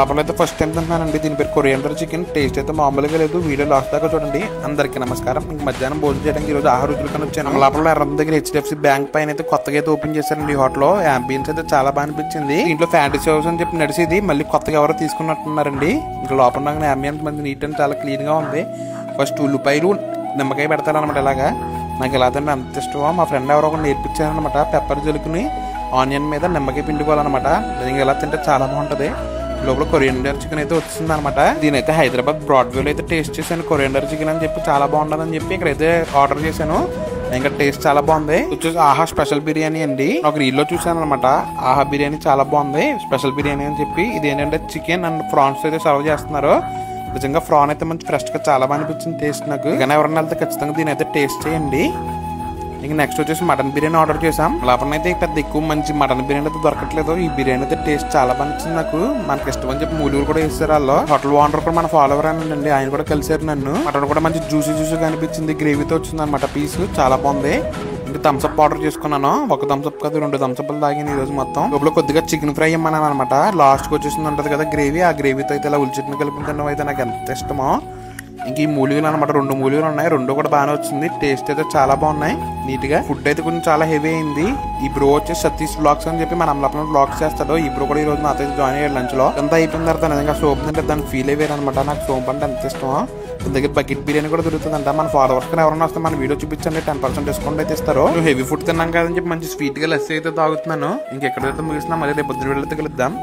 అమలాపురం అయితే first time తింటున్నానండి. దీని పేరు కొరియండర్ చికెన్. టేస్ట్ అయితే మామూలుగా లేదు. వీడియో లాస్ట్ దాకా చూడండి. అందరికీ నమస్కారం. ఇంక మధ్యాహ్నం భోజనం చేయడానికి ఈరోజు ఆహార రుచులు కానీ వచ్చాను. అమలాపురంలో ఎర్రం దగ్గర HDFC బ్యాంక్ పైన అయితే కొత్తగా అయితే ఓపెన్ చేశారండి ఈ హోటల్. అంబియన్స్ అయితే చాలా బాగా అనిపించింది. దీంట్లో ఫ్యాంటసీ హౌస్ అని చెప్పి నడిచేది మళ్ళీ కొత్తగా ఎవరో తీసుకున్నట్టున్నారండి. ఇంకా లోపల అంబియన్స్ మంచి నీట్ అండ్ చాలా క్లీన్ గా ఉంది. ఫస్ట్ ఉల్లిపాయలు నిమ్మకాయ పెడతారనమాట. ఇలాగా నాకు ఎలా తింటే అంత ఇష్టమో మా ఫ్రెండ్ ఎవరో ఒకటి నేర్పించారనమాట. పెప్పర్ జలుకుని ఆనియన్ మీద నిమ్మకాయ పిండుకోవాలన్నమాట. నిజంగా ఎలా తింటే చాలా బాగుంటది. లోపల కొరియండర్ చికెన్ అయితే వచ్చింది అనమాట. దీనైతే హైదరాబాద్ బ్రాడ్వేలో అయితే టేస్ట్ చేశాను. కొరియండర్ చికెన్ అని చెప్పి చాలా బాగుంటుంది అని చెప్పి ఇక్కడైతే ఆర్డర్ చేశాను. ఇంకా టేస్ట్ చాలా బాగుంది. వచ్చేసి ఆహా స్పెషల్ బిర్యానీ అండి. ఒక రీల్లో చూసాను అనమాట. ఆహా బిర్యానీ చాలా బాగుంది, స్పెషల్ బిర్యానీ అని చెప్పి. ఇది ఏంటంటే చికెన్ అండ్ ప్రాన్స్ అయితే సర్వ్ చేస్తున్నారు. నిజంగా ప్రాన్ అయితే మంచి ఫ్రెష్ గా చాలా బాగా అనిపించింది టేస్ట్ నాకు. కానీ ఎవరన్నా వెళ్తే ఖచ్చితంగా దీని అయితే టేస్ట్ చేయండి. ఇంక నెక్స్ట్ వచ్చేసి మటన్ బిర్యానీ ఆర్డర్ చేసాం. లోపల అయితే పెద్ద ఎక్కువ మంచి మటన్ బిర్యానీ అయితే దొరకట్లేదు. ఈ బిర్యానీ అయితే టేస్ట్ చాలా బాగా నచ్చింది నాకు. మనకి ఇష్టం అని చెప్పి మూలుగురు కూడా వేస్తారు. వాళ్ళు హోటల్ ఓనర్ కూడా మన ఫాలోవర్ అండి. ఆయన కూడా కలిసారు నన్ను. మటన్ కూడా మంచి జ్యూసీగా అనిపించింది. గ్రేవీతో వచ్చింది అనమాట పీస్. చాలా బాగుంది. ఇంకా థమ్స్అప్ ఆర్డర్ చేసుకున్నాను. ఒక థమ్స్అప్ కాదు 2 థమ్స్అప్లు తాగాను ఈ రోజు మొత్తం. లోపల కొద్దిగా చికెన్ ఫ్రై ఇమ్మన్నాను అనమాట. లాస్ట్ కి వచ్చేసింది ఉంటది కదా గ్రేవీ. ఆ గ్రేవీతో అయితే ఇలా ఉల్లిచిట్ని కలిపి తినడం అయితే నాకు ఎంత ఇష్టమో. ఇంక ఈ మూలికలు అనమాట 2 మూలికలు ఉన్నాయి. 2 కూడా బాగానే వచ్చింది. టేస్ట్ అయితే చాలా బాగున్నాయి నీట్ గా. ఫుడ్ అయితే కొంచెం చాలా హెవీ అయింది. ఈ బ్రో వచ్చేసి సతీష్ బ్లాగ్స్ అని చెప్పి మన అమలాపురం బ్లాగ్స్ చేస్తాడు. ఈ బ్రో కూడా ఈ రోజు నాతో జాయిన్ అయ్యాడు లంచ్ లో. అంతా అయిపోయిన తర్వాత నిజంగా సోప్ అంటే దాని ఫీల్ అయ్యారు అనమాట. నాకు సోప్ అంటే ఎంత ఇష్టమో. దాని దగ్గర బకెట్ బిర్యానీ కూడా దొరుకుతుందంట. మన ఫాలోవర్స్ కానీ ఎవరైనా వస్తే మన వీడియో చూపించండి 10% డిస్కౌంట్ అయితే ఇస్తారు. హెవీ ఫుడ్ తిన్నాం కదని చెప్పి మంచి స్వీట్ గా లస్సీ అయితే తాగుతున్నాను. ఇంకెక్కడైతే ముగిసినా మళ్ళీ రేపు పొద్దున వీడియోతో కలుద్దాం.